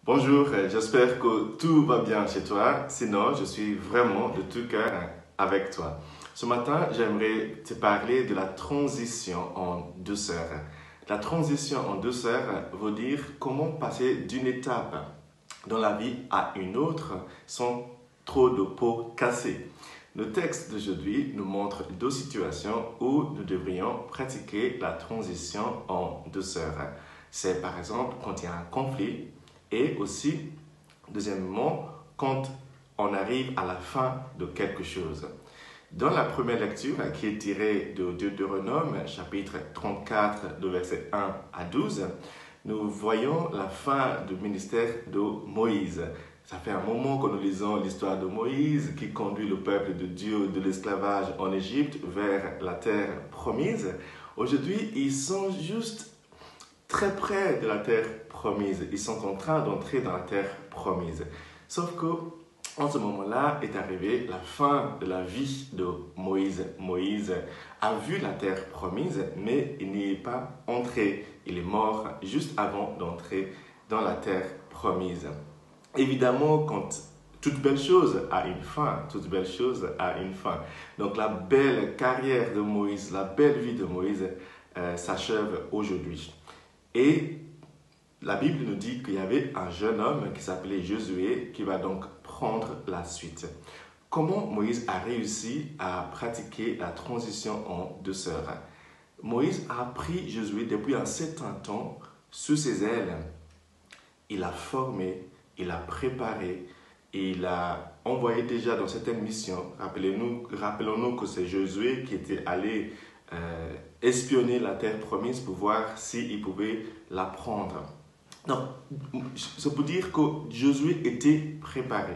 Bonjour, j'espère que tout va bien chez toi. Sinon, je suis vraiment de tout cœur avec toi. Ce matin, j'aimerais te parler de la transition en douceur. La transition en douceur veut dire comment passer d'une étape dans la vie à une autre sans trop de pots cassés. Le texte d'aujourd'hui nous montre deux situations où nous devrions pratiquer la transition en douceur. C'est par exemple quand il y a un conflit et aussi, deuxièmement, quand on arrive à la fin de quelque chose. Dans la première lecture, qui est tirée de Deutéronome, chapitre 34, de versets 1 à 12, nous voyons la fin du ministère de Moïse. Ça fait un moment que nous lisons l'histoire de Moïse qui conduit le peuple de Dieu de l'esclavage en Égypte vers la terre promise. Aujourd'hui, ils sont juste très près de la terre promise. Ils sont en train d'entrer dans la terre promise. Sauf que en ce moment-là est arrivée la fin de la vie de Moïse. Moïse a vu la terre promise, mais il n'y est pas entré. Il est mort juste avant d'entrer dans la terre promise. Évidemment, quand toute belle chose a une fin, toute belle chose a une fin. Donc la belle carrière de Moïse, la belle vie de Moïse s'achève aujourd'hui. Et la Bible nous dit qu'il y avait un jeune homme qui s'appelait Josué qui va donc prendre la suite. Comment Moïse a réussi à pratiquer la transition en douceur? Moïse a pris Josué depuis un certain temps sous ses ailes. Il l'a formé, il l'a préparé, et il l'a envoyé déjà dans certaines missions. Rappelons-nous que c'est Josué qui était allé espionner la terre promise pour voir s'il pouvait la prendre. Donc, c'est pour dire que Josué était préparé.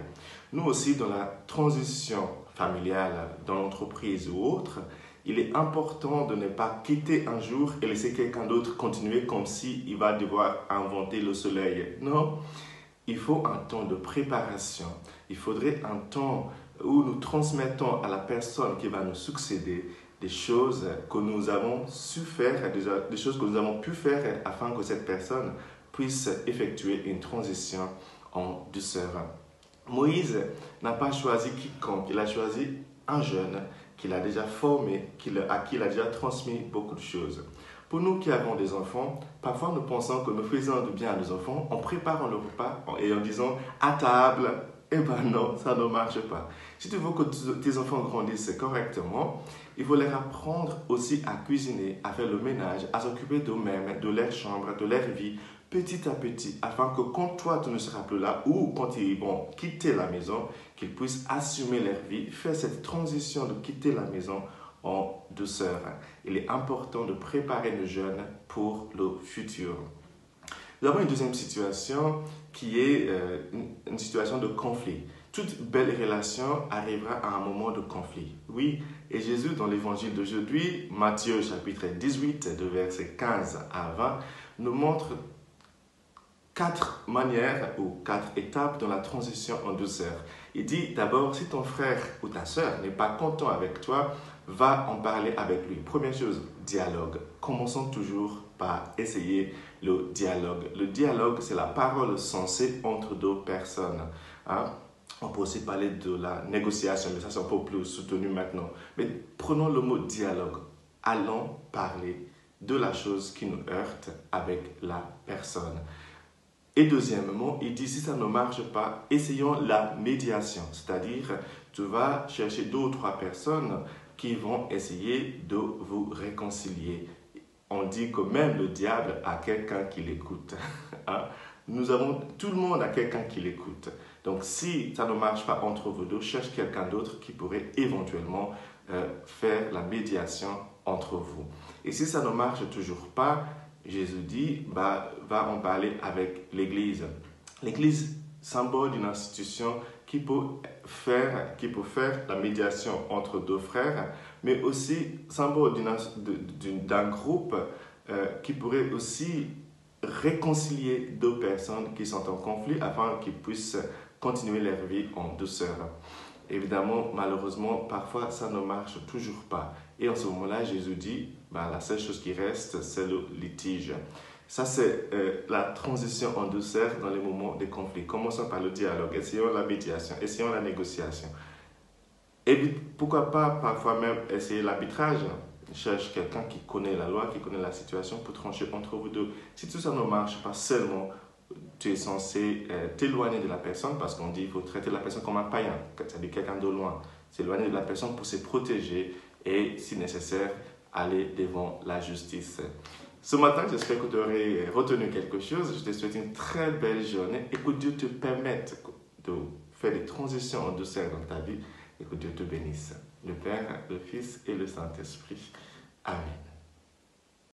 Nous aussi, dans la transition familiale, dans l'entreprise ou autre, il est important de ne pas quitter un jour et laisser quelqu'un d'autre continuer comme s'il va devoir inventer le soleil. Non, il faut un temps de préparation. Il faudrait un temps où nous transmettons à la personne qui va nous succéder des choses que nous avons su faire, des choses que nous avons pu faire afin que cette personne puisse effectuer une transition en douceur. Moïse n'a pas choisi quiconque, il a choisi un jeune qu'il a déjà formé, à qui il a déjà transmis beaucoup de choses. Pour nous qui avons des enfants, parfois nous pensons que nous faisons du bien à nos enfants en préparant le repas et en disant à table. Eh bien non, ça ne marche pas. Si tu veux que tes enfants grandissent correctement, il faut leur apprendre aussi à cuisiner, à faire le ménage, à s'occuper d'eux-mêmes, de leur chambre, de leur vie, petit à petit, afin que quand toi tu ne seras plus là ou quand ils vont quitter la maison, qu'ils puissent assumer leur vie, faire cette transition de quitter la maison en douceur. Il est important de préparer nos jeunes pour le futur. Nous avons une deuxième situation qui est une situation de conflit. Toute belle relation arrivera à un moment de conflit. Oui, et Jésus, dans l'évangile d'aujourd'hui, Matthieu chapitre 18, de versets 15 à 20, nous montre 4 manières ou 4 étapes dans la transition en douceur. Il dit d'abord, si ton frère ou ta sœur n'est pas content avec toi, va en parler avec lui. Première chose, dialogue. Commençons toujours par essayer le dialogue. Le dialogue, c'est la parole sensée entre deux personnes. On peut aussi parler de la négociation, mais ça c'est un peu plus soutenu maintenant. Mais prenons le mot dialogue. Allons parler de la chose qui nous heurte avec la personne. Et deuxièmement, il dit, si ça ne marche pas, essayons la médiation. C'est-à-dire, tu vas chercher 2 ou 3 personnes qui vont essayer de vous réconcilier. On dit que même le diable a quelqu'un qui l'écoute. Tout le monde a quelqu'un qui l'écoute. Donc, si ça ne marche pas entre vous deux, cherche quelqu'un d'autre qui pourrait éventuellement faire la médiation entre vous. Et si ça ne marche toujours pas, Jésus dit, va en parler avec l'Église. L'Église, symbole d'une institution qui peut faire la médiation entre 2 frères, mais aussi symbole d'un groupe qui pourrait aussi réconcilier 2 personnes qui sont en conflit afin qu'ils puissent continuer leur vie en douceur. Évidemment, malheureusement, parfois ça ne marche toujours pas. Et en ce moment-là, Jésus dit, la seule chose qui reste, c'est le litige. Ça, c'est la transition en douceur dans les moments de conflit. Commençons par le dialogue, essayons la médiation, essayons la négociation. Et pourquoi pas parfois même essayer l'arbitrage. Cherche quelqu'un qui connaît la loi, qui connaît la situation pour trancher entre vous deux. Si tout ça ne marche pas, seulement tu es censé t'éloigner de la personne parce qu'on dit qu'il faut traiter la personne comme un païen, c'est-à-dire quelqu'un de loin. S'éloigner de la personne pour se protéger et, si nécessaire, aller devant la justice. Ce matin, j'espère que tu aurais retenu quelque chose. Je te souhaite une très belle journée et que Dieu te permette de faire des transitions en douceur dans ta vie et que Dieu te bénisse. Le Père, le Fils et le Saint-Esprit. Amen.